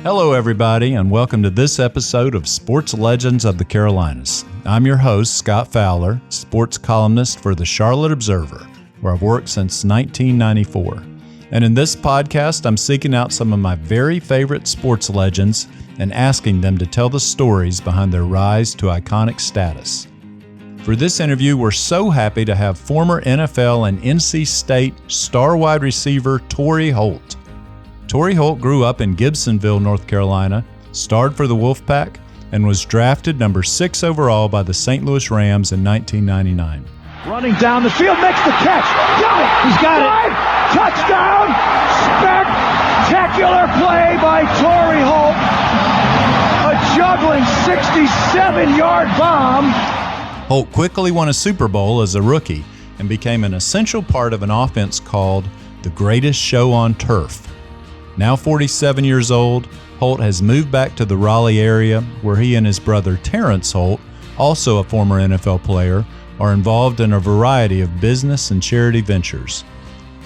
Hello, everybody, and welcome to this episode of Sports Legends of the Carolinas. I'm your host, Scott Fowler, sports columnist for the Charlotte Observer, where I've worked since 1994. And in this podcast, I'm seeking out some of my very favorite sports legends and asking them to tell the stories behind their rise to iconic status. For this interview, we're so happy to have former NFL and NC State star wide receiver Torry Holt. Torry Holt grew up in Gibsonville, North Carolina, starred for the Wolfpack, and was drafted number 6 overall by the St. Louis Rams in 1999. Running down the field, makes the catch. Got it! He's got it! Touchdown! Spectacular play by Torry Holt. A juggling 67-yard bomb. Holt quickly won a Super Bowl as a rookie and became an essential part of an offense called the Greatest Show on Turf. Now 47 years old, Holt has moved back to the Raleigh area where he and his brother Terrence Holt, also a former NFL player, are involved in a variety of business and charity ventures.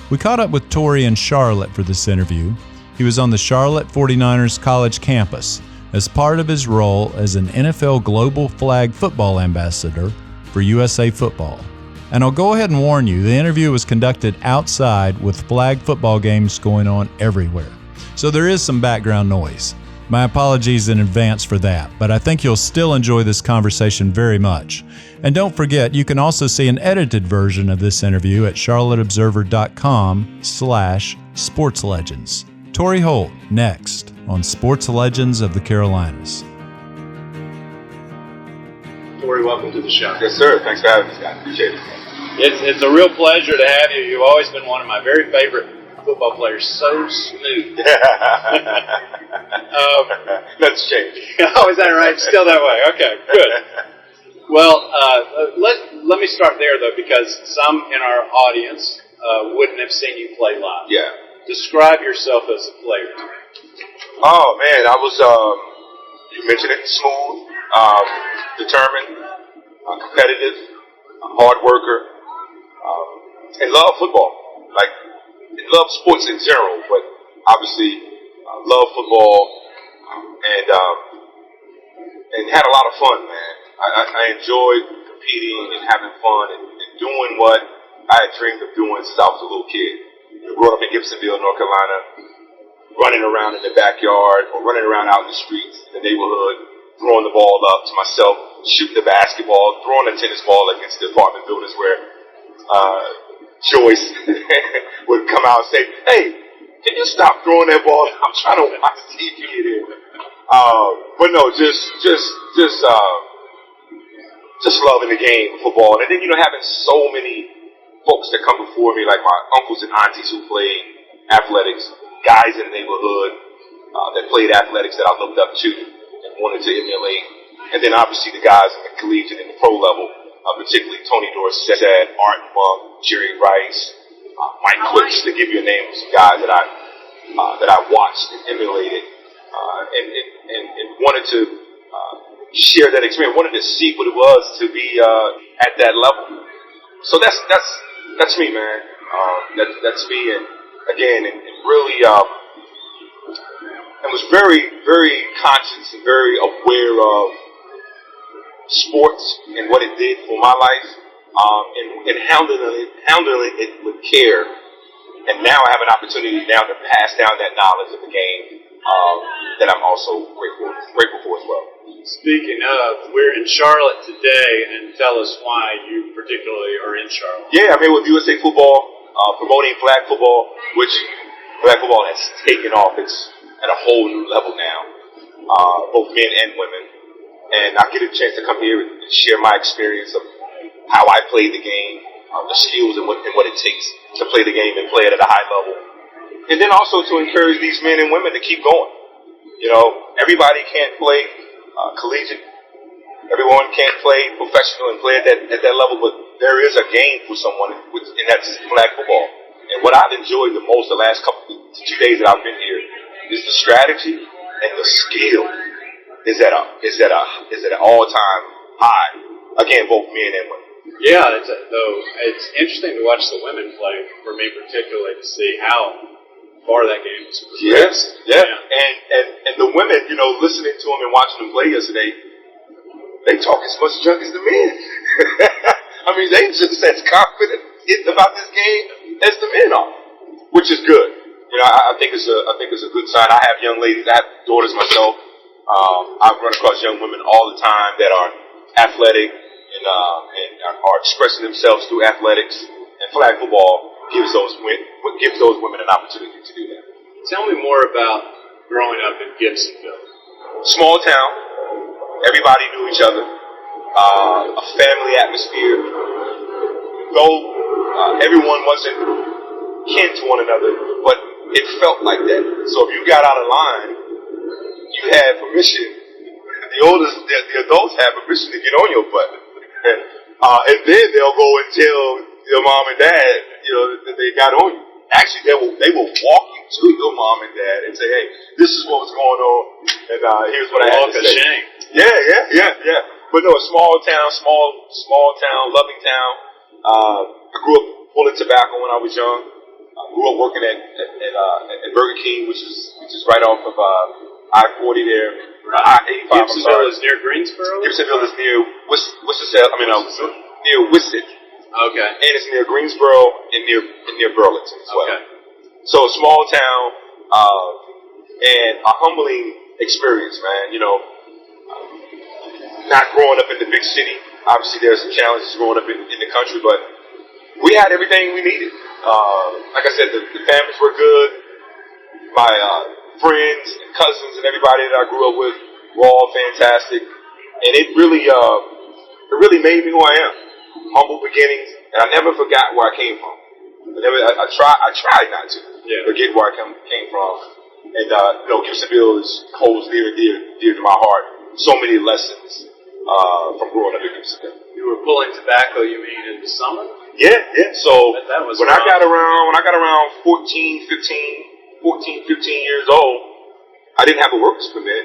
We caught up with Torry in Charlotte for this interview. He was on the Charlotte 49ers college campus as part of his role as an NFL Global Flag Football Ambassador for USA Football. And I'll go ahead and warn you, the interview was conducted outside with flag football games going on everywhere. So there is some background noise. My apologies in advance for that, but I think you'll still enjoy this conversation very much. And don't forget, you can also see an edited version of this interview at charlotteobserver.com/sportslegends. Torry Holt, next on Sports Legends of the Carolinas. Torry, welcome to the show. Yes, sir. Thanks for having me, Scott. Appreciate it. It's a real pleasure to have you. You've always been one of my very favorite football players. So smooth. That's changed. Oh, is that right? Still that way. Okay, good. Well, let me start there, though, because some in our audience wouldn't have seen you play live. Yeah. Describe yourself as a player to me. Oh, man. I was, you mentioned it, smooth, determined, competitive, hard worker, and love football. And love sports in general, but obviously love football and had a lot of fun, man. I enjoyed competing and having fun and doing what I had dreamed of doing since I was a little kid. I grew up in Gibsonville, North Carolina, running around in the backyard or running around out in the streets, in the neighborhood, throwing the ball up to myself, shooting the basketball, throwing a tennis ball against the apartment buildings where Joyce would come out and say, "Hey, can you stop throwing that ball? I'm trying to watch TV here." But no, just loving the game of football. And then, having so many folks that come before me, like my uncles and aunties who played athletics, guys in the neighborhood that played athletics that I looked up to and wanted to emulate. And then obviously the guys in the collegiate and the pro level, particularly Tony Dorsett, Art Monk, Jerry Rice, Mike Clips, to give you a name of some guys that I watched and emulated, and wanted to share that experience. Wanted to see what it was to be at that level. So that's me, man. That's me, and again, and really, and was very, very conscious and very aware of sports and what it did for my life, and handling it with care. And now I have an opportunity now to pass down that knowledge of the game that I'm also grateful for as well. Speaking of, we're in Charlotte today, and tell us why you particularly are in Charlotte. Yeah, I'm here with USA Football, promoting flag football, which flag football has taken off. It's at a whole new level now, both men and women. And I get a chance to come here and share my experience of how I played the game, the skills and what it takes to play the game and play it at a high level. And then also to encourage these men and women to keep going. Everybody can't play collegiate. Everyone can't play professional and play at that level, but there is a game for someone, and that's flag football. And what I've enjoyed the most the last 2 days that I've been here is the strategy and the skill is at an all-time high. Again, both men and women. Yeah, it's interesting to watch the women play, for me particularly, to see how far that game was Yes, yeah. And the women, you know, listening to them and watching them play yesterday, they talk as much junk as the men. I mean, they just as confident about this game as the men are, which is good. You know, I think it's a good sign. I have young ladies. I have daughters myself. I've run across young women all the time that are athletic and are expressing themselves through athletics. And flag football gives those women an opportunity to do that. Tell me more about growing up in Gibsonville. Small town. Everybody knew each other. A family atmosphere. Though everyone wasn't kin to one another, but it felt like that. So if you got out of line, you had permission. The adults had permission to get on your butt. And then they'll go and tell your mom and dad, you know, that they got on you. Actually, they will walk you to your mom and dad and say, hey, this is what was going on, and here's what I had to say. Shame. Yeah. But no, a small town, loving town. I grew up pulling tobacco when I was young. I grew up working at Burger King, which is right off of I-40 there. I-85. Gibsonville is near Greensboro? Gibsonville is near near Wisset. Okay. And it's near Greensboro and near Burlington as well. Okay. So a small town, and a humbling experience, man. You know, not growing up in the big city. Obviously, there's some challenges growing up in the country, but we had everything we needed. Like I said, the families were good. My friends and cousins and everybody that I grew up with were all fantastic, and it really made me who I am. Humble beginnings, and I never forgot where I came from. I tried not to forget where I came from. And you know, Gibsonville holds near to my heart. So many lessons from growing up in Gibsonville. You were pulling tobacco, you mean, in the summer? Yeah. So that was when I got around 14, 15 years old, I didn't have a works permit.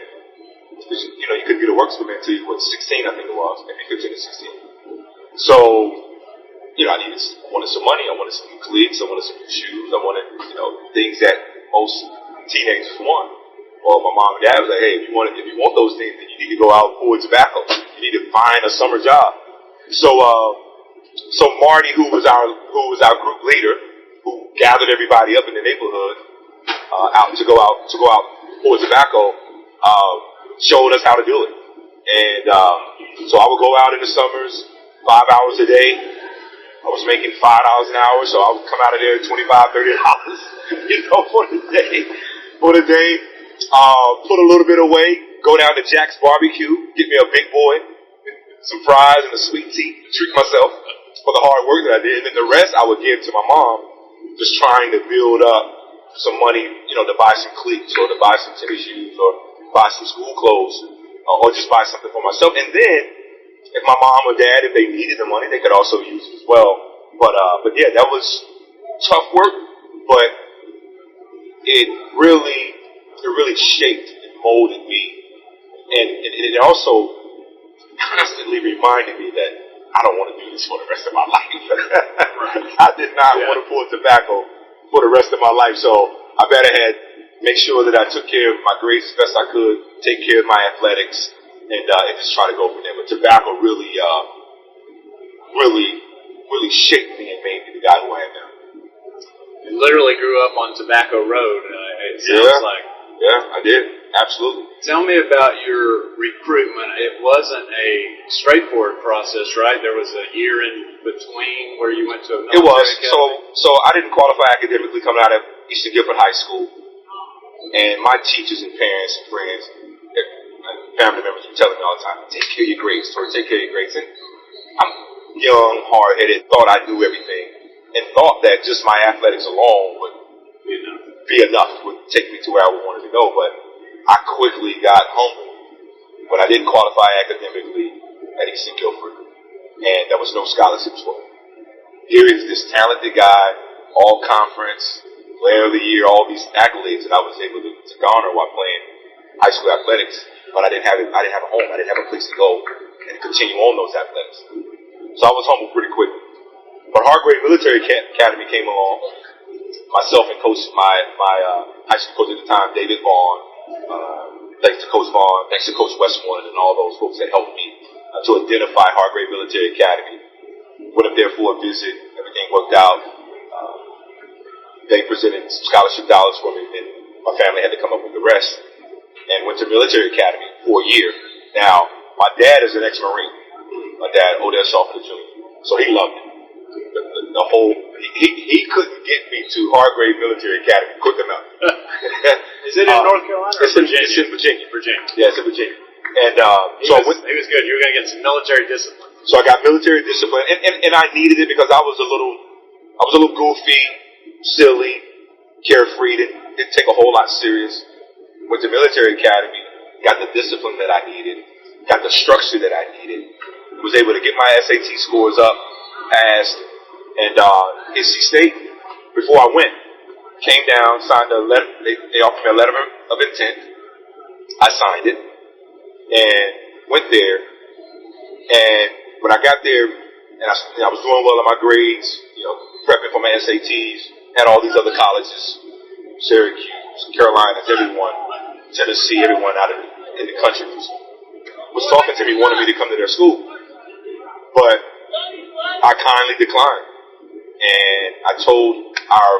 You know, you couldn't get a works permit until you were 16, I think it was, maybe 15 or 16. So, you know, I wanted some money, I wanted some new cleats, I wanted some new shoes, I wanted, you know, things that most teenagers want. Well, my mom and dad was like, hey, if you want those things, then you need to go out and pull tobacco. You need to find a summer job. So Marty, who was our group leader, who gathered everybody up in the neighborhood, to go out pull tobacco, showed us how to do it. And so I would go out in the summers, 5 hours a day. I was making $5 an hour, so I would come out of there $25, $30, you know, for the day. Put a little bit away, go down to Jack's Barbecue, get me a big boy, some fries and a sweet tea to treat myself for the hard work that I did. And then the rest I would give to my mom, just trying to build up some money, you know, to buy some cleats or to buy some tennis shoes or buy some school clothes or just buy something for myself. And then if my mom or dad, if they needed the money, they could also use it as well. But yeah, that was tough work, but it really shaped and molded me, and it also constantly reminded me that I don't want to do this for the rest of my life. I did not want to pull tobacco for the rest of my life, so I better had make sure that I took care of my grades as best I could, take care of my athletics, and just try to go from there. But tobacco really shaped me and made me the guy who I am now. You literally grew up on Tobacco Road, it sounds like. Yeah, I did. Absolutely. Tell me about your recruitment. It wasn't a straightforward process, right? There was a year in between where you went to a military academy. So I didn't qualify academically coming out of Eastern Guilford High School. And my teachers and parents and friends and family members were telling me all the time, take care of your grades, Torry, take care of your grades. And I'm young, hard-headed, thought I knew everything, and thought that just my athletics alone would be enough, would take me to where I wanted to go. But I quickly got humbled when I didn't qualify academically at Eastern Guilford, and there was no scholarships for me. Here is this talented guy, all conference, player of the year, all these accolades that I was able to garner while playing high school athletics, but I didn't have a home, I didn't have a place to go and continue on those athletics. So I was humbled pretty quickly. But Hargrave Military Academy came along, myself and my high school coach at the time, David Vaughn, thanks to Coach Vaughn, thanks to Coach Westmoreland and all those folks that helped me to identify Hargrave Military Academy. Went up there for a visit. Everything worked out. They presented some scholarship dollars for me, and my family had to come up with the rest. And went to military academy for a year. Now, my dad is an ex-Marine. My dad, Odell Sharper Jr. So he loved it. The whole, he couldn't get me to Hargrave Military Academy quick enough. Is it in North Carolina? It's in Virginia. Yeah, it's in Virginia. And he was good. You were going to get some military discipline. So I got military discipline, and I needed it because I was a little goofy, silly, carefree. Didn't take a whole lot serious. Went to military academy, got the discipline that I needed, got the structure that I needed. Was able to get my SAT scores up, passed, and NC State. Before I went, came down, signed a letter. They offered me a letter of intent. I signed it and went there. And when I got there, and I was doing well in my grades, prepping for my SATs, had all these other colleges, Syracuse, Carolinas, everyone, Tennessee, everyone out in the country was talking to me, wanted me to come to their school. But I kindly declined. And I told our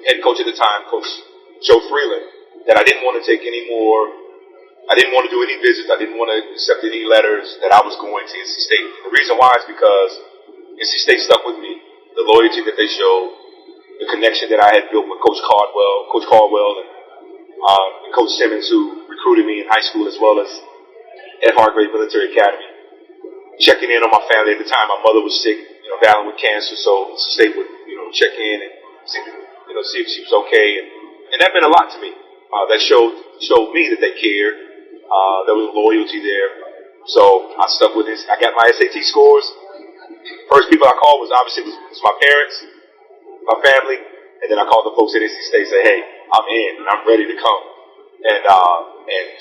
head coach at the time, Coach Joe Freeland, that I didn't want to take any more. I didn't want to do any visits. I didn't want to accept any letters, that I was going to NC State. The reason why is because NC State stuck with me. The loyalty that they showed, the connection that I had built with Coach Caldwell, and Coach Simmons, who recruited me in high school as well as at Hargrave Military Academy. Checking in on my family at the time. My mother was sick, battling with cancer, so NC State would, check in and see if she was okay, and that meant a lot to me. That showed me that they cared. There was loyalty there. So I stuck with this. I got my SAT scores. First people I called was obviously my parents, my family, and then I called the folks at NC State and said, hey, I'm in and I'm ready to come. And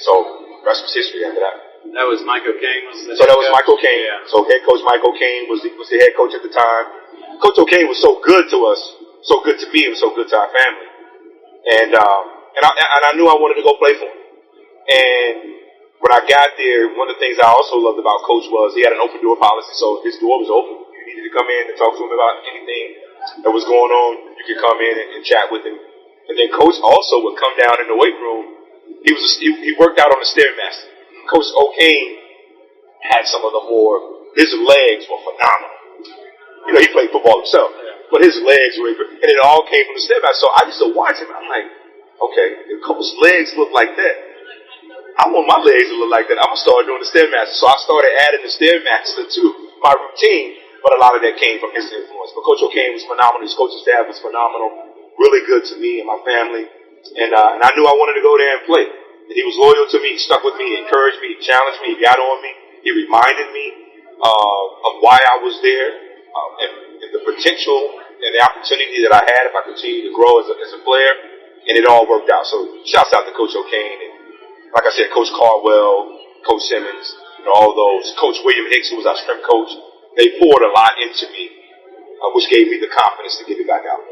so the rest was history after that. That was Mike O'Kane that was Mike O'Kane. Yeah. So head coach Mike O'Kane was the head coach at the time. Coach O'Kane was so good to us, so good to me, and so good to our family. And I knew I wanted to go play for him. And when I got there, one of the things I also loved about Coach was he had an open door policy. So his door was open. You needed to come in and talk to him about anything that was going on. You could come in and chat with him. And then Coach also would come down in the weight room. He worked out on the Stairmaster. Coach O'Kane had some of the his legs were phenomenal. He played football himself, but his legs were, and it all came from the Stairmaster. So I used to watch him. I'm like, okay, if Coach's legs look like that, I want my legs to look like that. I'm going to start doing the Stairmaster. So I started adding the Stairmaster to my routine, but a lot of that came from his influence. But Coach O'Kane was phenomenal. His coaching staff was phenomenal. Really good to me and my family. And I knew I wanted to go there and play. And he was loyal to me. He stuck with me. He encouraged me. He challenged me. He got on me. He reminded me of why I was there and the potential and the opportunity that I had if I continued to grow as a player. And it all worked out. So shouts out to Coach O'Kane. And like I said, Coach Caldwell, Coach Simmons, all those. Coach William Hicks, who was our strength coach. They poured a lot into me, which gave me the confidence to get it back out.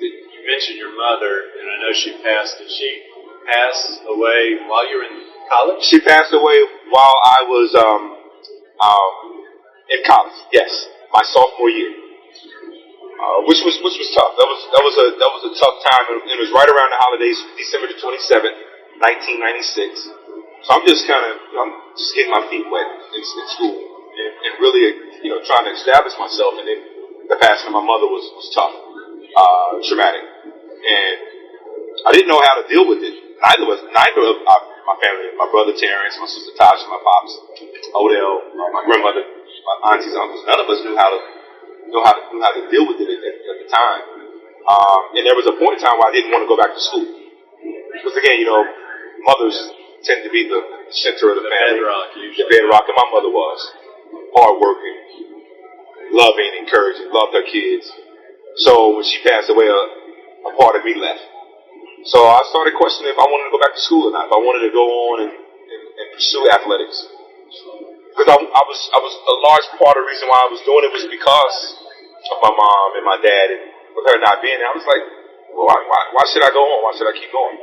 You mentioned your mother, and I know she passed. Did she pass away while you were in college? She passed away while I was in college. Yes, my sophomore year, which was tough. That was a tough time. It was right around the holidays, December the 27th, 1996. So I'm just getting my feet wet in school and really trying to establish myself. And then the passing of my mother was tough, traumatic, and I didn't know how to deal with it. Neither of my family, my brother Terrence, my sister Tasha, my pops, Odell, my grandmother, my aunties, uncles. None of us knew how to deal with it at the time. And there was a point in time where I didn't want to go back to school because again, mothers tend to be the center of the family, the bedrock, and my mother was hardworking, loving, encouraging, loved her kids. So when she passed away, a part of me left. So I started questioning if I wanted to go back to school or not, if I wanted to go on and pursue athletics. Because I was a large part of the reason why I was doing it was because of my mom and my dad, and with her not being there, I was like, well, why should I go on? Why should I keep going?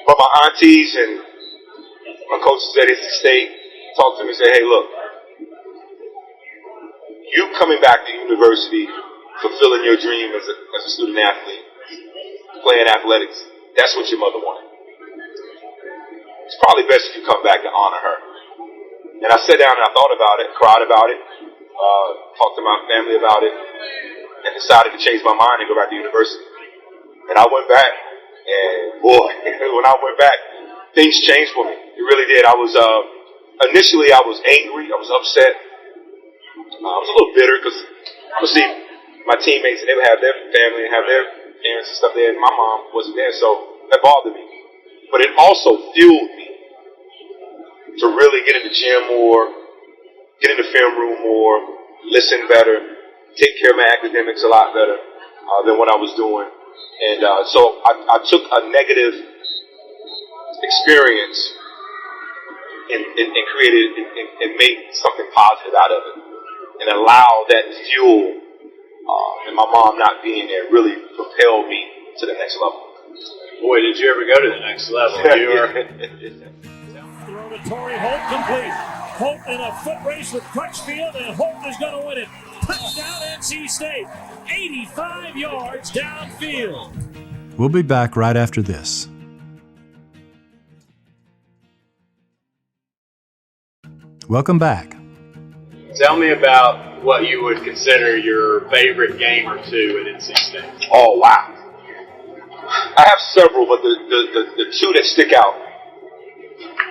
But my aunties and my coaches at NC State talked to me and said, hey, look, you coming back to university, fulfilling your dream as a student athlete, playing athletics, that's what your mother wanted. It's probably best if you come back and honor her. And I sat down and I thought about it, cried about it, talked to my family about it, and decided to change my mind and go back to university. And I went back, and boy, when I went back, things changed for me. It really did. I was, initially I was angry, I was upset. I was a little bitter because obviously my teammates, and they would have their family and have their parents and stuff there, and my mom wasn't there, so that bothered me. But it also fueled me to really get in the gym more, get in the film room more, listen better, take care of my academics a lot better than what I was doing. And so I took a negative experience and created and made something positive out of it, and allowed that fuel and my mom not being there really propelled me to the next level. Boy, did you ever go to the next level. You were... Throw to Torry, Holt complete. Holt in a foot race with Crutchfield, and Holt is going to win it. Touchdown NC State, 85 yards downfield. We'll be back right after this. Welcome back. Tell me about what you would consider your favorite game or two at NC State. Oh, wow. I have several, but the two that stick out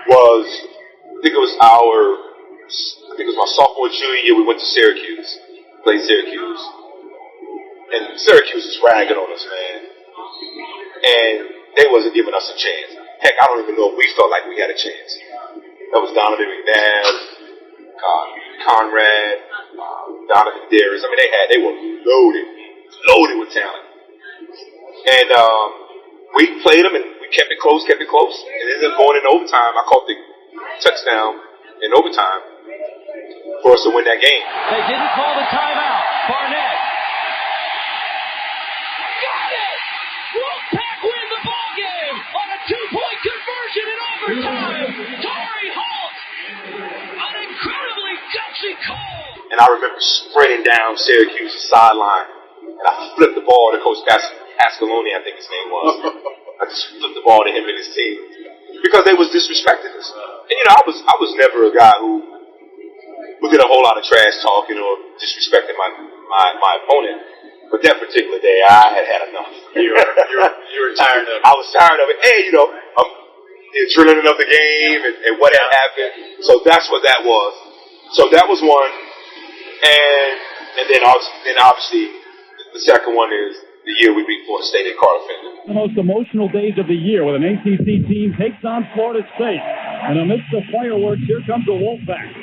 was, I think it was my sophomore, junior year, we went to Syracuse, played Syracuse. And Syracuse was ragging on us, man. And they wasn't giving us a chance. Heck, I don't even know if we felt like we had a chance. That was Donovan McNabb, Conrad, Donovan Darius. I mean, they were loaded with talent. And we played them, and we kept it close. And it ended up going in overtime. I caught the touchdown in overtime for us to win that game. They didn't call the timeout. Barnett. Got it! Wolfpack win the ball game on a 2-point conversion in overtime. Torry Holt, an incredibly gutsy call. And I remember sprinting down Syracuse's sideline, and I flipped the ball to Coach Pascaloni, I think his name was. I just flipped the ball to him and his team because they was disrespecting us. And I was never a guy who did a whole lot of trash talking or disrespecting my opponent. But that particular day, I had enough. You were tired of it. I was tired of it. And the adrenaline of the game and what had happened. So that's what that was. So that was one. And then obviously the second one is the year we beat Florida State at Carter Finley. The most emotional days of the year when an ACC team takes on Florida State. And amidst the fireworks, here comes the Wolfpack.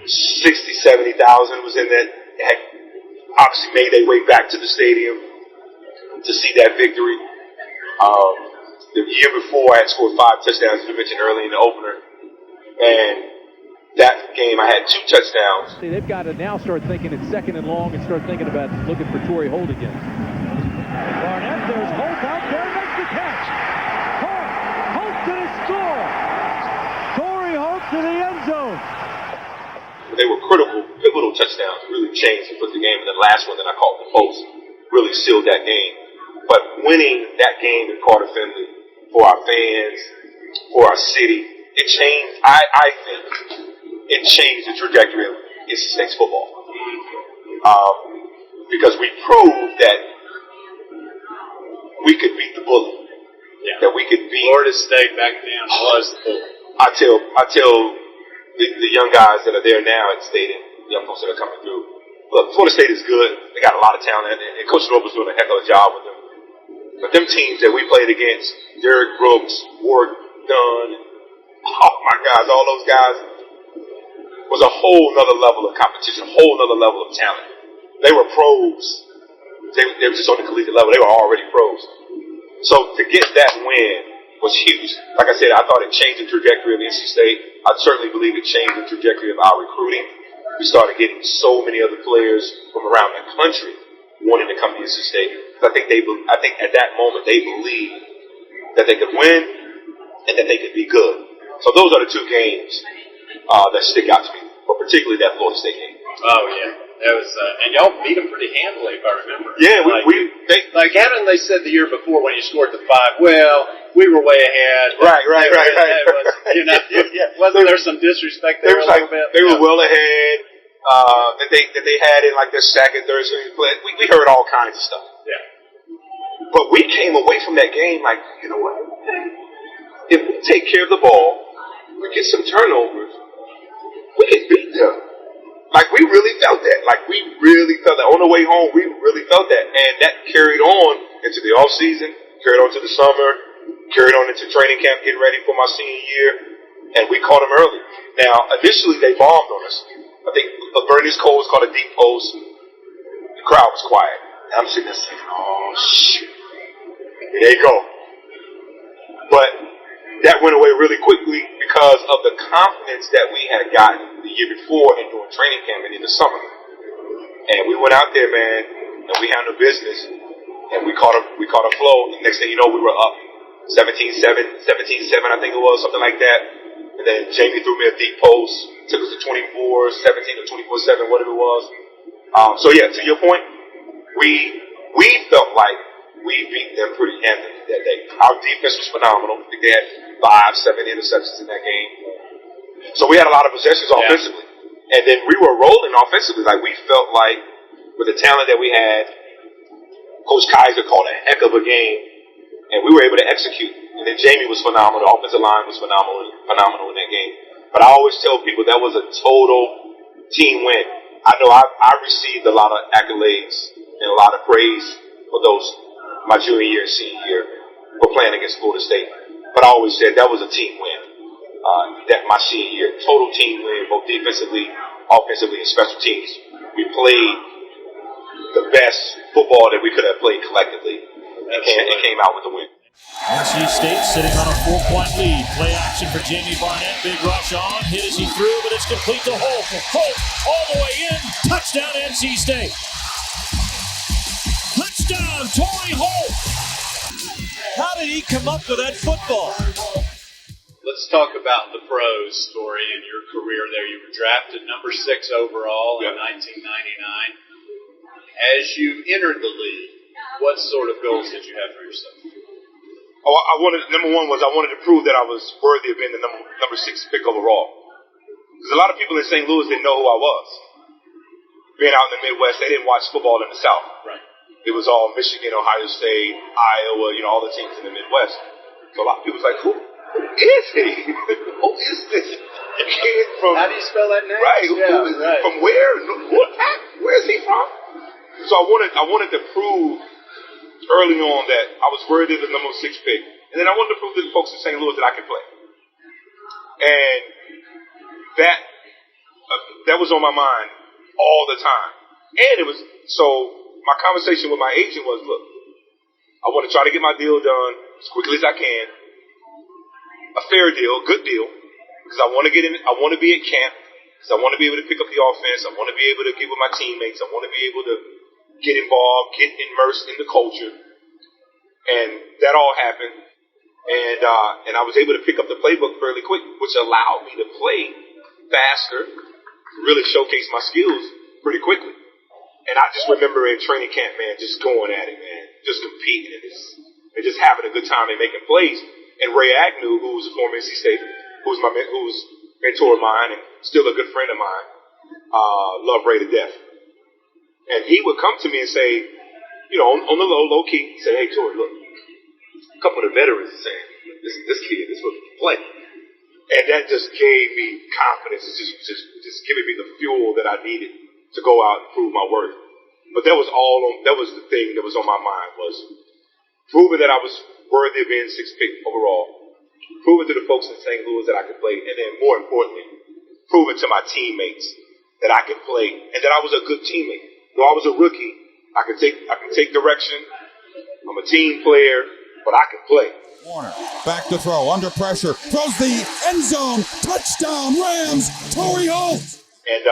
60,000, 70,000 was in that. Obviously made their way back to the stadium to see that victory. The year before, I had scored 5 touchdowns, as you mentioned early in the opener. And that game, I had 2 touchdowns. See, they've got to now start thinking it's second and long and start thinking about looking for Torry Holt again. Barnett, there's Holt out there, makes the catch. Holt to the score. Torry Holt to the end zone. They were pivotal touchdowns, really changed and put the game. And the last one that I caught the most really sealed that game. But winning that game in Carter Finley for our fans, for our city, it changed. I think it changed the trajectory of NC State's football because we proved that we could beat the bully. Yeah. That we could beat Florida State back then was the bully. I tell the young guys that are there now at State and young folks that are coming through, look, Florida State is good. They got a lot of talent, and Coach Rober's doing a heck of a job with them. But them teams that we played against, Derek Brooks, Ward Dunn, oh my gosh, all those guys, was a whole nother level of competition, a whole nother level of talent. They were pros. They were just on the collegiate level. They were already pros. So to get that win was huge. Like I said, I thought it changed the trajectory of NC State. I certainly believe it changed the trajectory of our recruiting. We started getting so many other players from around the country wanting to come to NC State. Because I think at that moment they believed that they could win and that they could be good. So those are the two games that stick out to me, but particularly that Florida State game. Oh yeah, that was, and y'all beat them pretty handily, if I remember. Yeah, hadn't they said the year before when you scored the 5? Well, we were way ahead. Right. Wasn't there some disrespect there a little bit? They were well ahead. That they had in like their second, third string play. We heard all kinds of stuff. Yeah. But we came away from that game like, you know what? If we take care of the ball, we get some turnovers, we can beat them. Like, we really felt that. On the way home, we really felt that. And that carried on into the off season, carried on to the summer, carried on into training camp, getting ready for my senior year. And we caught them early. Now, initially, they bombed on us. I think Bernice Cole was called a deep post. The crowd was quiet. And I'm sitting there saying, oh, shoot. There you go. But that went away really quickly because of the confidence that we had gotten the year before and during training camp and in the summer. And we went out there, man, and we handled business. And we caught a flow. And next thing you know, we were up 17-7, I think it was, something like that. And then Jamie threw me a deep post, took us to 24-17 or 24-7, whatever it was. So yeah, to your point, we felt like we beat them pretty handily that day. Our defense was phenomenal. I think they had 5-7 interceptions in that game. So we had a lot of possessions offensively. And then we were rolling offensively. Like, we felt like with the talent that we had, Coach Kaiser called a heck of a game, and we were able to execute. And then Jamie was phenomenal. The offensive line was phenomenal in that game. But I always tell people that was a total team win. I know I received a lot of accolades and a lot of praise for those my junior year and senior year for playing against Florida State. But I always said that was a team win. That my senior year, total team win, both defensively, offensively, and special teams. We played the best football that we could have played collectively, and came out with the win. NC State sitting on a 4-point lead. Play action for Jamie Barnett. Big rush on. Hit as he threw, but it's complete to Holt. Holt all the way in. Touchdown NC State. Touchdown Torry Holt. How did he come up with that football? Let's talk about the pros story in your career there. You were drafted number 6 overall in 1999. As you entered the league, what sort of goals did you have for yourself? Number one was I wanted to prove that I was worthy of being the number 6 pick overall. Because a lot of people in St. Louis didn't know who I was. Being out in the Midwest, they didn't watch football in the South. Right. It was all Michigan, Ohio State, Iowa, all the teams in the Midwest. So a lot of people was like, who is he? Who is this kid from? How do you spell that name? Right. From where? Where is he from? So I wanted to prove early on that I was worthy of the number 6 pick. And then I wanted to prove to the folks in St. Louis that I could play. And that was on my mind all the time. And it was, so my conversation with my agent was, look, I want to try to get my deal done as quickly as I can. A fair deal, good deal. Because I want to get in, I want to be at camp. Because I want to be able to pick up the offense. I want to be able to get with my teammates. I want to be able to get involved, get immersed in the culture. And that all happened. And I was able to pick up the playbook fairly quick, which allowed me to play faster, really showcase my skills pretty quickly. And I just remember in training camp, man, just going at it, man, just competing and just having a good time and making plays. And Ray Agnew, who was a former NC State, who's mentor of mine and still a good friend of mine, love Ray to death. And he would come to me and say, on the low key, say, hey, Torry, look, a couple of the veterans are saying, this kid, this was play. And that just gave me confidence. It's just giving me the fuel that I needed to go out and prove my worth. But that was the thing that was on my mind, was proving that I was worthy of being 6th pick overall, proving to the folks in St. Louis that I could play, and then more importantly, proving to my teammates that I could play and that I was a good teammate. Though I was a rookie, I can take direction. I'm a team player, but I can play. Warner back to throw, under pressure, throws the end zone, touchdown Rams, Torry Holt. And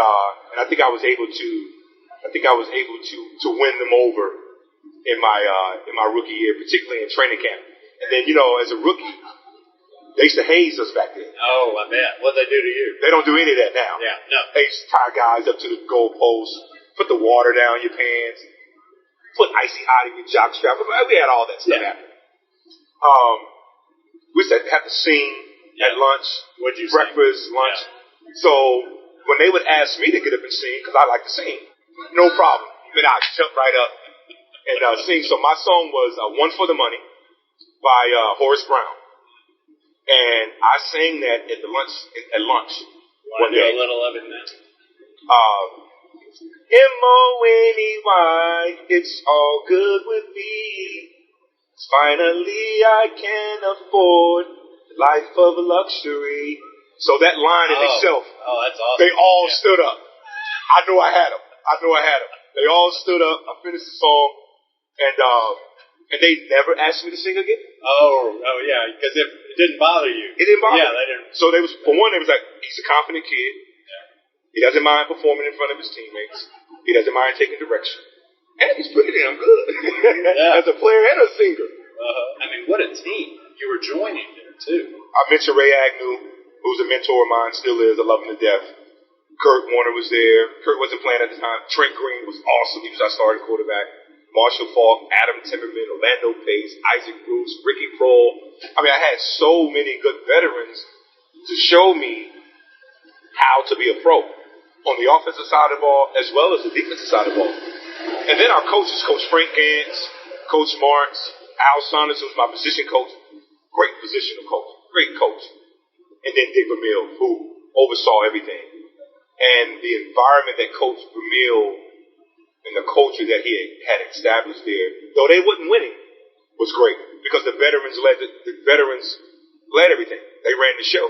I think I was able to win them over in my rookie year, particularly in training camp. And then, as a rookie, they used to haze us back then. Oh, I bet. What'd they do to you? They don't do any of that now. Yeah, no. They used to tie guys up to the goalpost, put the water down your pants, put icy hot in your jock strap. We had all that stuff happen. We used to have to sing at lunch, breakfast, lunch. Yeah. So when they would ask me to get up and sing, because I like to sing, no problem. I mean, I'd jump right up and sing. So my song was One for the Money by Horace Brown. And I sang that at lunch one day. Do a little of it now? M-O-N-E-Y, it's all good with me. Finally I can afford a life of luxury. So that line in itself, that's awesome. They all stood up. I knew I had them. They all stood up. I finished the song, and they never asked me to sing again. Oh yeah, because it didn't bother you. It didn't bother me. Yeah, they didn't. So they was, for one, they was like, he's a confident kid. Yeah. He doesn't mind performing in front of his teammates. He doesn't mind taking direction. And he's pretty damn good as a player and a singer. I mean, what a team. You were joining there, too. I mentioned Ray Agnew, who's a mentor of mine, still is. I love him to death. Kurt Warner was there. Kurt wasn't playing at the time. Trent Green was awesome. He was our starting quarterback. Marshall Faulk, Adam Timmerman, Orlando Pace, Isaac Bruce, Ricky Prohl. I mean, I had so many good veterans to show me how to be a pro on the offensive side of the ball as well as the defensive side of the ball. And then our coaches, Coach Frank Gantz, Coach Marks, Al Saunders, who was my position coach, great positional coach, great coach. And then Dick Vermeil, who oversaw everything. And the environment that Coach Vermeil and the culture that he had established there, though they wasn't winning, was great because the veterans led everything. They ran the show.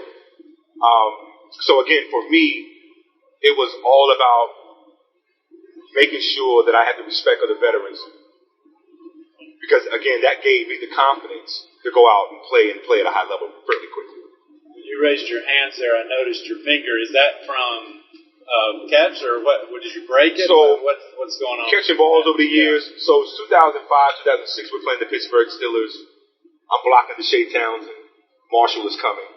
So again, for me, it was all about making sure that I had the respect of the veterans, because again, that gave me the confidence to go out and play at a high level fairly quickly. When you raised your hands there, I noticed your finger. Is that from catch, or what did you break it? So what's going on? Catching balls over the years. Yeah. So it's 2005, 2006, we're playing the Pittsburgh Steelers. I'm blocking the Shea Townsend. Marshall is coming.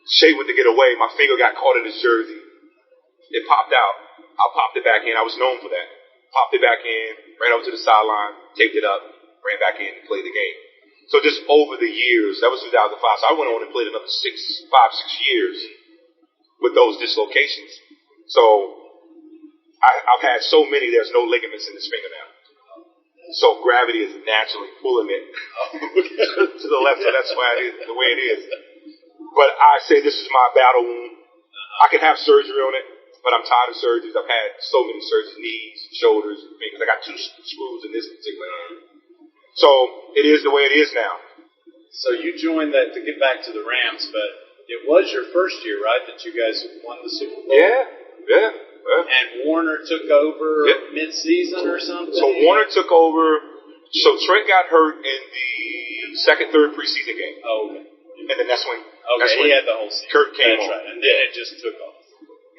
Shea went to get away. My finger got caught in his jersey. It popped out. I popped it back in. I was known for that. Popped it back in, ran over to the sideline, taped it up, ran back in and played the game. So just over the years, that was 2005. So I went on and played another 6 years with those dislocations. So I've had so many, there's no ligaments in this finger now. So gravity is naturally pulling it to the left, so that's why it is the way it is. But I say this is my battle wound. I can have surgery on it, but I'm tired of surgeries. I've had so many surgeries, knees, shoulders, fingers. I got 2 screws in this particular arm. So it is the way it is now. So you joined that, to get back to the Rams, but it was your first year, right, that you guys won the Super Bowl? Yeah. And Warner took over mid-season or something? So Warner took over. So Trent got hurt in the second, third preseason game. Oh, okay. And then that's when he had the whole season. Kurt came on. Right. And then it just took off.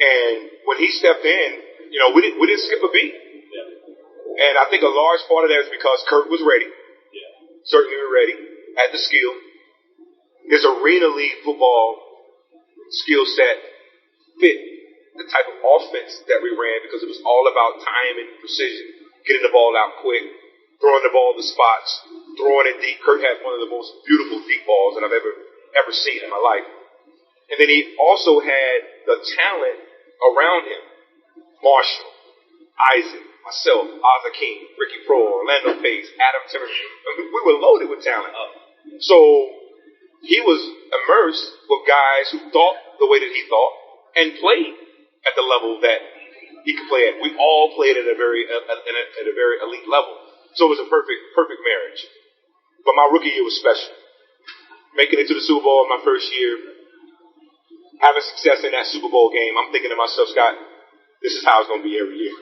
And when he stepped in, we didn't skip a beat. Yeah. And I think a large part of that is because Kurt was ready. Yeah. Certainly we were ready. Had the skill. His Arena League football skill set fit the type of offense that we ran, because it was all about time and precision, getting the ball out quick, throwing the ball to spots, throwing it deep. Kurt had one of the most beautiful deep balls that I've ever seen in my life. And then he also had the talent around him. Marshall, Isaac, myself, Arthur King, Ricky Prohl, Orlando Pace, Adam Timmerman. We were loaded with talent. So he was immersed with guys who thought the way that he thought and played at the level that he could play at. We all played at a very elite level. So it was a perfect marriage. But my rookie year was special. Making it to the Super Bowl in my first year, having success in that Super Bowl game, I'm thinking to myself, Scott, this is how it's going to be every year.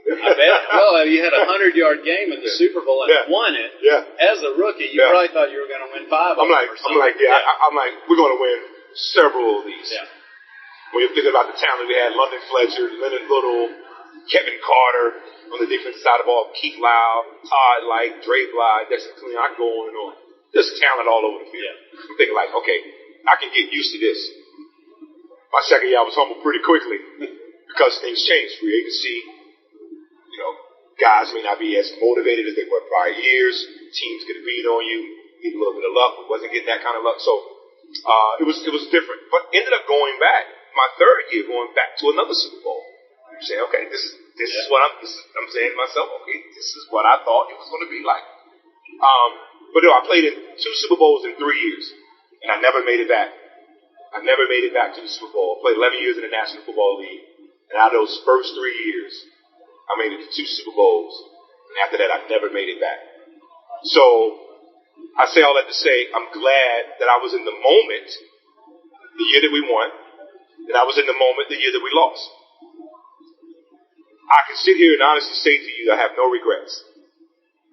I bet. Well, you had a 100-yard game in the Super Bowl and won it. Yeah. As a rookie, you probably thought you were going to win 5 of them or something. I'm like, we're going to win several of these. Yeah. When you're thinking about the talent we had, London Fletcher, Leonard Little, Kevin Carter, on the defensive side of the ball, Keith Lau, Todd Light, Dre Bly, Dexter Clean, I go on and on. There's talent all over the field. I'm thinking like, okay, I can get used to this. My second year, I was humbled pretty quickly because things changed. Free agency, you know, guys may not be as motivated as they were prior years. Teams get a beat on you, need a little bit of luck. We wasn't getting that kind of luck, so it was different. But ended up going back my third year, going back to another Super Bowl. I'm saying, okay, this is what I'm saying to myself. Okay, this is what I thought it was going to be like. But no, I played in 2 Super Bowls in 3 years, and I never made it back. I never made it back to the Super Bowl. I played 11 years in the National Football League, and out of those first 3 years, I made it to 2 Super Bowls, and after that, I never made it back. So I say all that to say I'm glad that I was in the moment the year that we won, and I was in the moment the year that we lost. I can sit here and honestly say to you I have no regrets.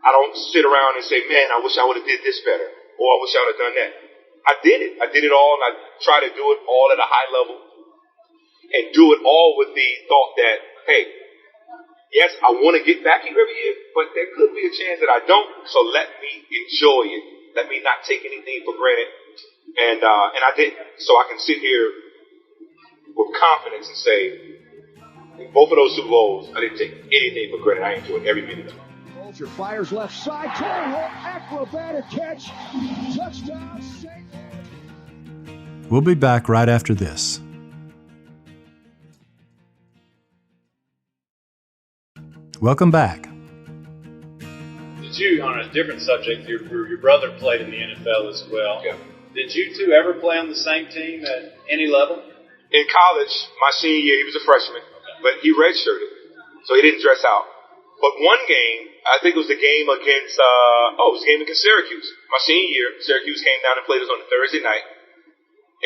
I don't sit around and say, man, I wish I would have did this better, or I wish I would have done that. I did it. I did it all, and I try to do it all at a high level and do it all with the thought that, hey, yes, I want to get back here every year, but there could be a chance that I don't, so let me enjoy it. Let me not take anything for granted. And I didn't. So I can sit here with confidence and say, in both of those Super Bowls, I didn't take anything for granted. I enjoyed every minute of it. Bulger fires left side. Torry Holt, acrobatic catch. Touchdown, St. Louis. We'll be back right after this. Welcome back. Did you, on a different subject, your brother played in the NFL as well. Yeah. Did you two ever play on the same team at any level? In college, my senior year, he was a freshman, but he redshirted, so he didn't dress out. But one game, I think it was the game against, it was a game against Syracuse. My senior year, Syracuse came down and played us on a Thursday night.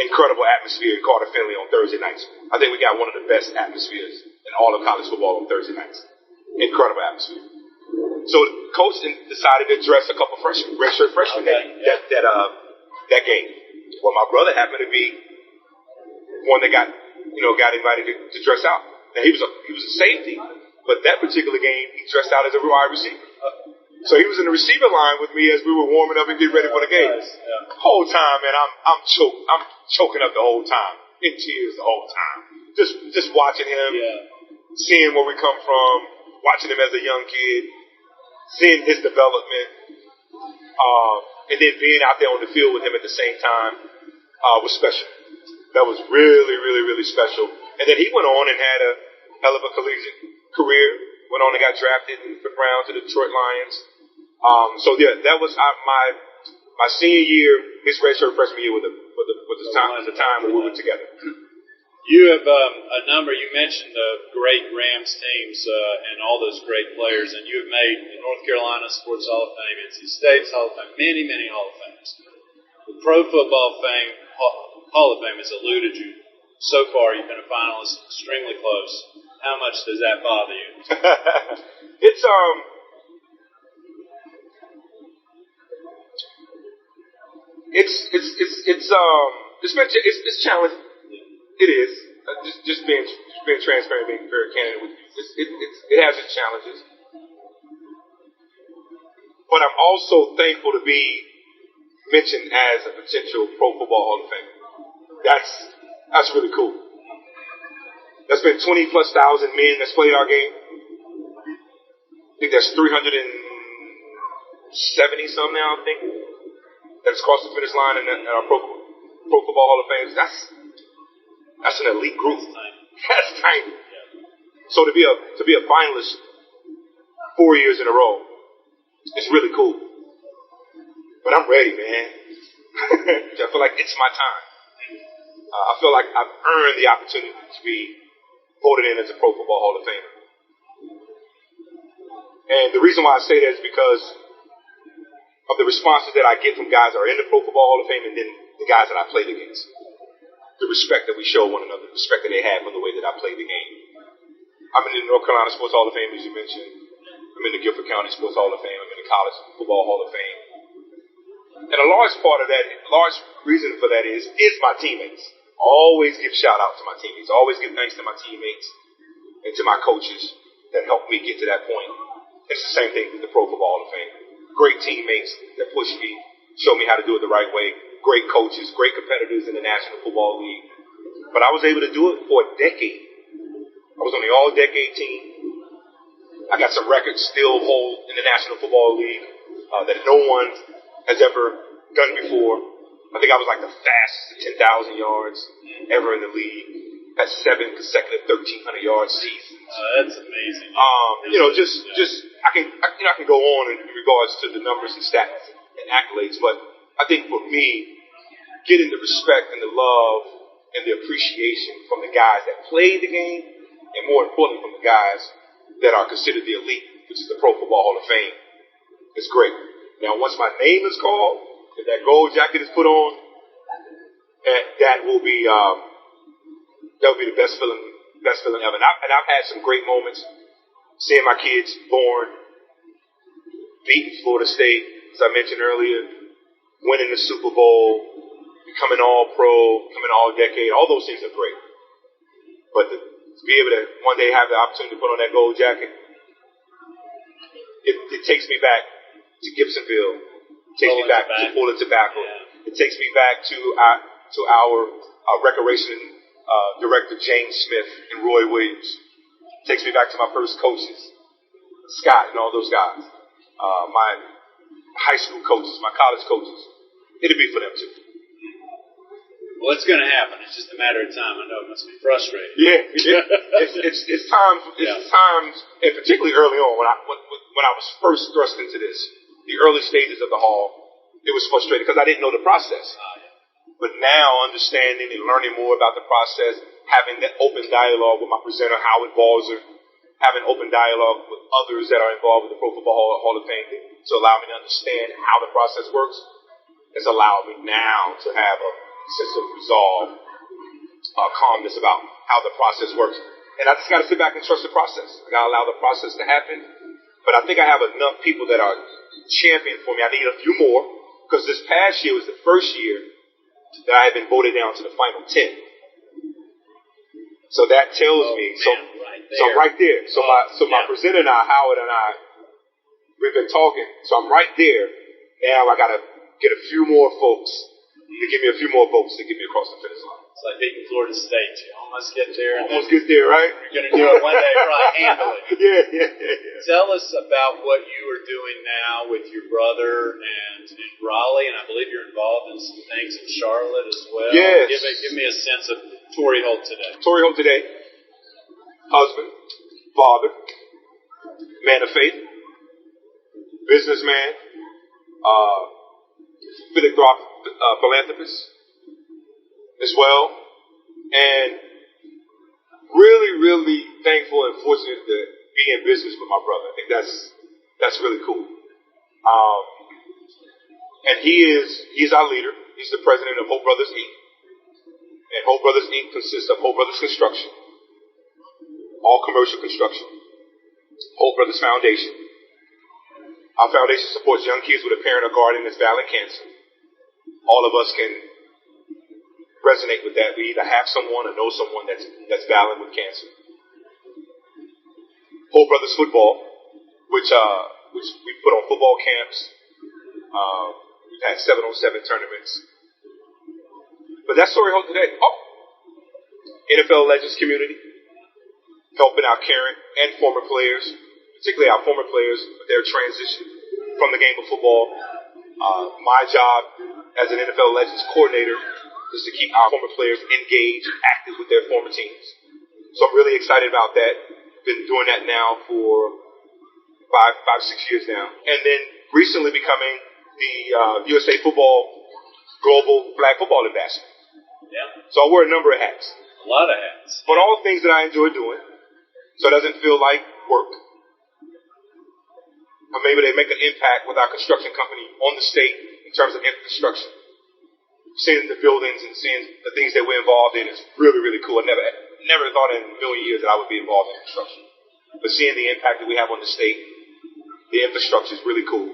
Incredible atmosphere in Carter Finley on Thursday nights. I think we got one of the best atmospheres in all of college football on Thursday nights. Incredible atmosphere. So the coach decided to dress a couple freshmen, redshirt freshmen that game. Well, my brother happened to be one that got invited to dress out. Now he was a safety. But that particular game, he dressed out as a wide receiver. So he was in the receiver line with me as we were warming up and getting ready for the game. Nice, yeah. The whole time, man, I'm choking up the whole time, in tears the whole time. Just watching him, seeing where we come from, watching him as a young kid, seeing his development, and then being out there on the field with him at the same time was special. That was really, really, really special. And then he went on and had a hell of a collegiate career, went on and got drafted in the 5th round to the Detroit Lions. That was my senior year, his redshirt freshman year with the time when we were together. You have a number, you mentioned the great Rams teams and all those great players, and you have made the North Carolina Sports Hall of Fame, NC State's Hall of Fame, many, many Hall of Fames. The Pro Football Hall of Fame has eluded you. So far, you've been a finalist, extremely close. How much does that bother you? It's challenging. It is. Just being transparent, being very candid with you. It has its challenges. But I'm also thankful to be mentioned as a potential Pro Football Hall of Fame. That's really cool. There's been 20+ thousand men that's played our game. I think there's 370 some now, I think, that's crossed the finish line in our Pro Football Hall of Fame. That's an elite group. That's tiny. So to be a finalist 4 years in a row, it's really cool. But I'm ready, man. I feel like it's my time. I feel like I've earned the opportunity to be voted in as a Pro Football Hall of Famer. And the reason why I say that is because of the responses that I get from guys that are in the Pro Football Hall of Fame and then the guys that I played against. The respect that we show one another, the respect that they have for the way that I played the game. I'm in the North Carolina Sports Hall of Fame, as you mentioned. I'm in the Guilford County Sports Hall of Fame. I'm in the College Football Hall of Fame. And a large part of that, large reason for that is my teammates. Always give shout out to my teammates. Always give thanks to my teammates and to my coaches that helped me get to that point. It's the same thing with the Pro Football Hall of Fame. Great teammates that pushed me, showed me how to do it the right way. Great coaches, great competitors in the National Football League. But I was able to do it for a decade. I was on the all-decade team. I got some records still hold in the National Football League that no one has ever done before. I think I was like the fastest 10,000 yards ever in the league. Had 7 consecutive 1,300-yard seasons. That's amazing. I can go on in regards to the numbers and stats and accolades, but I think for me, getting the respect and the love and the appreciation from the guys that played the game, and more importantly from the guys that are considered the elite, which is the Pro Football Hall of Fame, is great. Now, once my name is called, if that gold jacket is put on, that will be the best feeling ever. And I've had some great moments, seeing my kids born, beating Florida State, as I mentioned earlier, winning the Super Bowl, becoming all-pro, becoming all-decade. All those things are great. But to be able to one day have the opportunity to put on that gold jacket, it takes me back to Gibsonville. It takes me back to Fuller Tobacco. Yeah. It takes me back to our recreation director, James Smith and Roy Williams. It takes me back to my first coaches, Scott and all those guys. My high school coaches, my college coaches. It'll be for them too. Well, it's going to happen. It's just a matter of time. I know it must be frustrating. Yeah, it's times, and particularly early on when I was first thrust into this, the early stages of the hall, it was frustrating because I didn't know the process. But now, understanding and learning more about the process, having that open dialogue with my presenter, Howard Balzer, having open dialogue with others that are involved with the Pro Football Hall of Fame to allow me to understand how the process works, has allowed me now to have a sense of resolve, calmness about how the process works. And I just got to sit back and trust the process. I got to allow the process to happen. But I think I have enough people that are championing for me. I need a few more because this past year was the first year that I had been voted down to the final 10. So that tells me. So I'm right there. My presenter and Howard and I, we've been talking. So I'm right there. Now I got to get a few more folks to give me a few more votes to get me across the finish line. It's like beating Florida State. You almost get there. Almost get there, right? You're going to do it one day, probably handle it. Yeah. Tell us about what you are doing now with your brother and in Raleigh, and I believe you're involved in some things in Charlotte as well. Yes. Give me a sense of Torry Holt today. Torry Holt today, husband, father, man of faith, businessman, philanthropist as well, and really, really thankful and fortunate to be in business with my brother. I think that's really cool. And he's our leader. He's the president of Holt Brothers Inc. And Holt Brothers Inc. consists of Holt Brothers Construction, all commercial construction, Holt Brothers Foundation. Our foundation supports young kids with a parent or guardian that's battling cancer. All of us can resonate with that. We either have someone or know someone that's battling with cancer. Holt Brothers Football, which we put on football camps. We've had 7-on-7 tournaments. But that's Torry Holt today. NFL Legends community, helping our current and former players, particularly our former players with their transition from the game of football. My job as an NFL Legends coordinator is to keep our former players engaged, active with their former teams. So I'm really excited about that. Been doing that now for 5-6 years now. And then recently becoming the USA Football Global Flag Football Ambassador. Yeah. So I wear a number of hats. A lot of hats. But all things that I enjoy doing, so it doesn't feel like work. I'm able to make an impact with our construction company on the state in terms of infrastructure. Seeing the buildings and seeing the things that we're involved in is really, really cool. I never thought in a million years that I would be involved in construction. But seeing the impact that we have on the state, the infrastructure is really cool.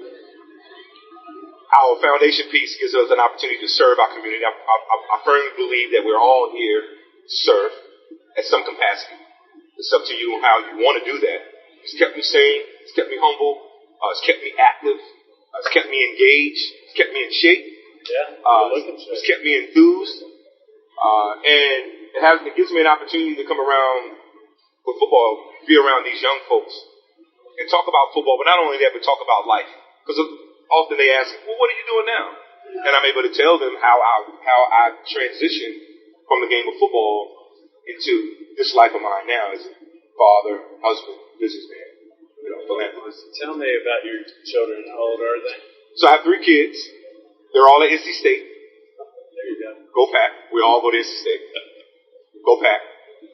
Our foundation piece gives us an opportunity to serve our community. I firmly believe that we're all here to serve at some capacity. It's up to you on how you want to do that. It's kept me sane. It's kept me humble. It's kept me active. It's kept me engaged. It's kept me in shape. It's kept me enthused. And it gives me an opportunity to come around with football, be around these young folks, and talk about football, but not only that, but talk about life. Because often they ask, well, what are you doing now? And I'm able to tell them how I transitioned from the game of football into this life of mine now as a father, husband, businessman, philanthropist. Tell me about your children. How old are they? So I have 3 kids. They're all at NC State. There you go. Go Pack. We all go to NC State. Go Pack.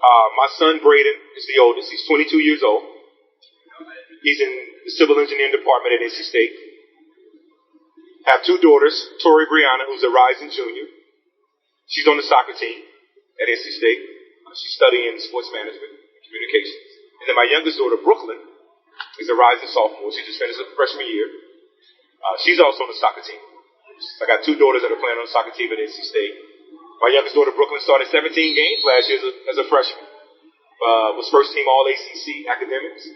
My son Braden is the oldest. He's 22 years old. He's in the civil engineering department at NC State. I have 2 daughters, Torry Brianna, who's a rising junior. She's on the soccer team at NC State. She's studying sports management and communications. And then my youngest daughter, Brooklyn, is a rising sophomore. She just finished her freshman year. She's also on the soccer team. I got 2 daughters that are playing on the soccer team at NC State. My youngest daughter, Brooklyn, started 17 games last year as a freshman. Was first team All ACC academics.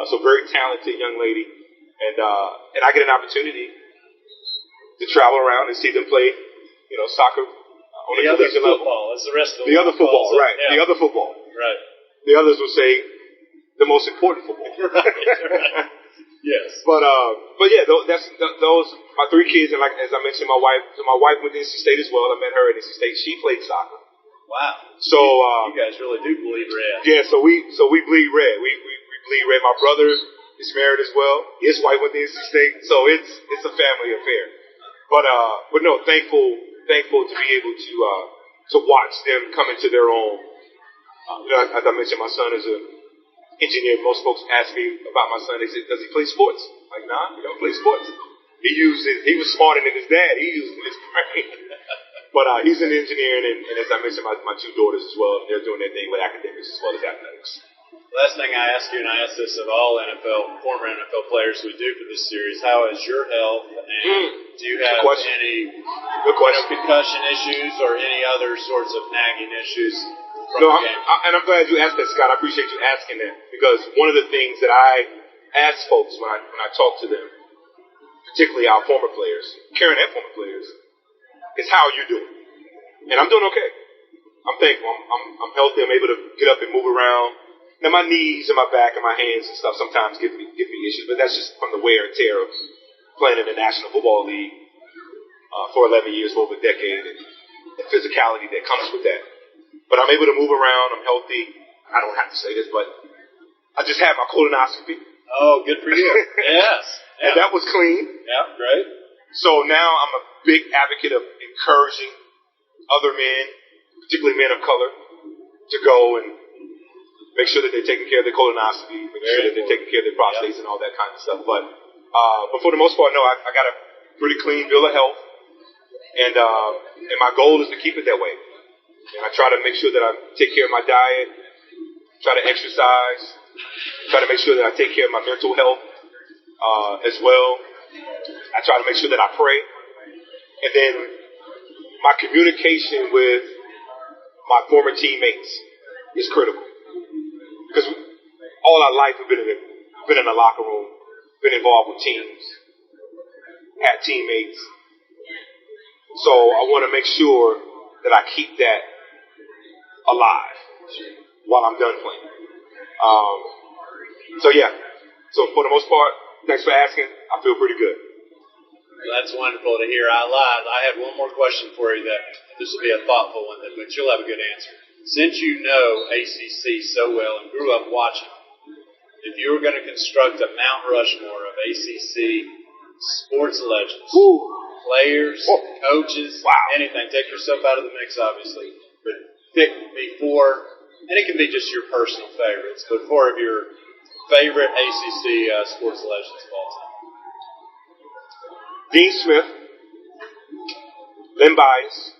So very talented young lady. And I get an opportunity to travel around and see them play, soccer on the collegiate level. As the rest of the other football, right? Yeah. The other football, right? The others will say the most important football. right. Yes. But yeah, those my 3 kids, and like as I mentioned, my wife went to NC State as well. I met her at NC State. She played soccer. Wow. So you guys really do bleed red. Yeah. So we bleed red. We bleed red. My brother is married as well. His wife went to NC State. So it's a family affair. But no, thankful to be able to watch them come into their own. As I mentioned, my son is an engineer. Most folks ask me about my son. They say, does he play sports? I'm like, nah, he don't play sports. He was smarter than his dad. He used his brain. But he's an engineer, and as I mentioned, my 2 daughters as well. They're doing their thing with academics as well as athletics. Last thing I ask you, and I ask this of all former NFL players we do for this series, how is your health, and do you have any concussion issues or any other sorts of nagging issues from the game? I'm glad you asked that, Scott. I appreciate you asking that, because one of the things that I ask folks when I talk to them, particularly our former players, current and former players, is how are you doing? And I'm doing okay. I'm thankful. I'm healthy. I'm able to get up and move around. Now my knees and my back and my hands and stuff sometimes give me issues, but that's just from the wear and tear of playing in the National Football League for 11 years, for over a decade, and the physicality that comes with that. But I'm able to move around. I'm healthy. I don't have to say this, but I just had my colonoscopy. Oh, good for you. Yes. And that was clean. Yeah, great. So now I'm a big advocate of encouraging other men, particularly men of color, to go and make sure that they're taking care of their colonoscopy, make sure that they're taking care of their prostates and all that kind of stuff. But for the most part, no, I got a pretty clean bill of health, and my goal is to keep it that way. And I try to make sure that I take care of my diet, try to exercise, try to make sure that I take care of my mental health as well. I try to make sure that I pray, and then my communication with my former teammates is critical. Because all our life we've been in the locker room, been involved with teams, had teammates. So I want to make sure that I keep that alive while I'm done playing. So yeah. So for the most part, thanks for asking. I feel pretty good. That's wonderful to hear. I had one more question for you. That this will be a thoughtful one, but you'll have a good answer. Since you know ACC so well and grew up watching, if you were going to construct a Mount Rushmore of ACC sports legends, players, coaches, anything, take yourself out of the mix, obviously, but pick before, and it can be just your personal favorites, but 4 of your favorite ACC sports legends of all time. Dean Smith, Len Bias,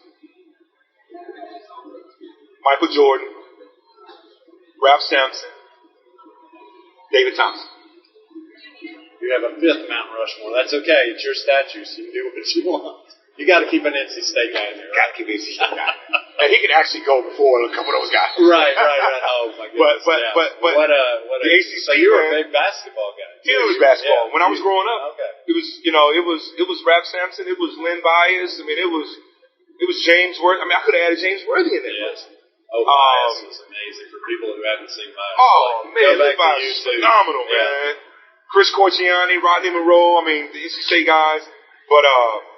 Michael Jordan, Ralph Sampson, David Thompson. You have a 5th Mount Rushmore. That's okay. It's your statue, so you can do what you want. You got to keep an NC State guy in there. Got to keep NC State guy. And he can actually go before a couple of those guys. Right. Oh my goodness. But what a the ACC. So you were a big basketball guy. Yeah, it was basketball. Yeah. When I was growing up, Okay. it was Rap Sampson, it was Lynn Bias. I mean, it was James Worthy. I mean, I could have added James Worthy in there. Yes. Oh, Bias was amazing for people who haven't seen Bias. Oh man, Go back Lynn Bias to was YouTube. phenomenal, man. Chris Corciani, Rodney Monroe. I mean, the NC State guys. But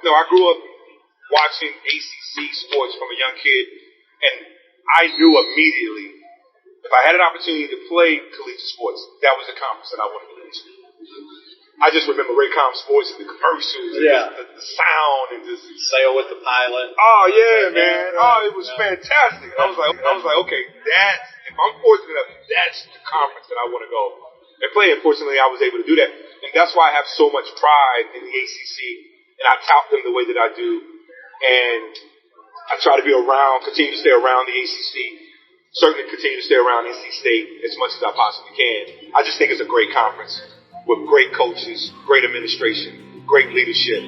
no, I grew up watching ACC sports from a young kid, and I knew immediately if I had an opportunity to play collegiate sports, that was the conference that I wanted to go to. I just remember Raycom Sports and the commercials, and the sound, and just Sail with the Pilot. Oh yeah, man! Oh, it was fantastic. I was like, okay, if I'm fortunate enough, that's the conference that I want to go and play. Unfortunately, I was able to do that, and that's why I have so much pride in the ACC, and I tout them the way that I do, and I try to continue to stay around the ACC. Certainly continue to stay around NC State as much as I possibly can. I just think it's a great conference with great coaches, great administration, great leadership.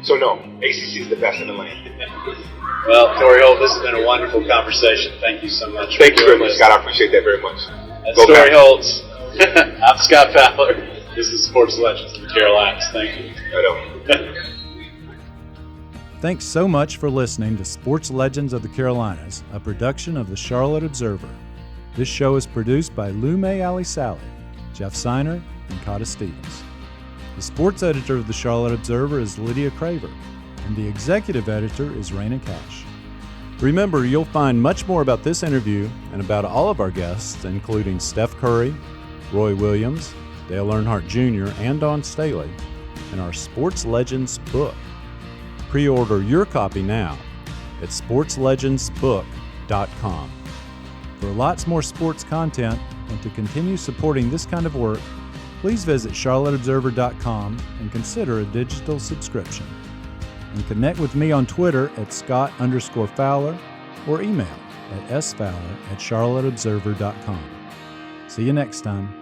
So no, ACC is the best in the land. Well, Torry Holt, this has been a wonderful conversation. Thank you so much. Thank you very much, Scott. I appreciate that very much. That's Torry Holt. I'm Scott Fowler. This is Sports Legends of the Carolinas. Thank you. I know. Thanks so much for listening to Sports Legends of the Carolinas, a production of the Charlotte Observer. This show is produced by Lume Ali Sally, Jeff Seiner, and Cotta Stevens. The sports editor of the Charlotte Observer is Lydia Craver, and the executive editor is Raina Cash. Remember, you'll find much more about this interview and about all of our guests, including Steph Curry, Roy Williams, Dale Earnhardt Jr., and Don Staley, in our Sports Legends book. Pre-order your copy now at sportslegendsbook.com. For lots more sports content and to continue supporting this kind of work, please visit charlotteobserver.com and consider a digital subscription. And connect with me on Twitter at Scott_Fowler or email at sfowler@charlotteobserver.com. See you next time.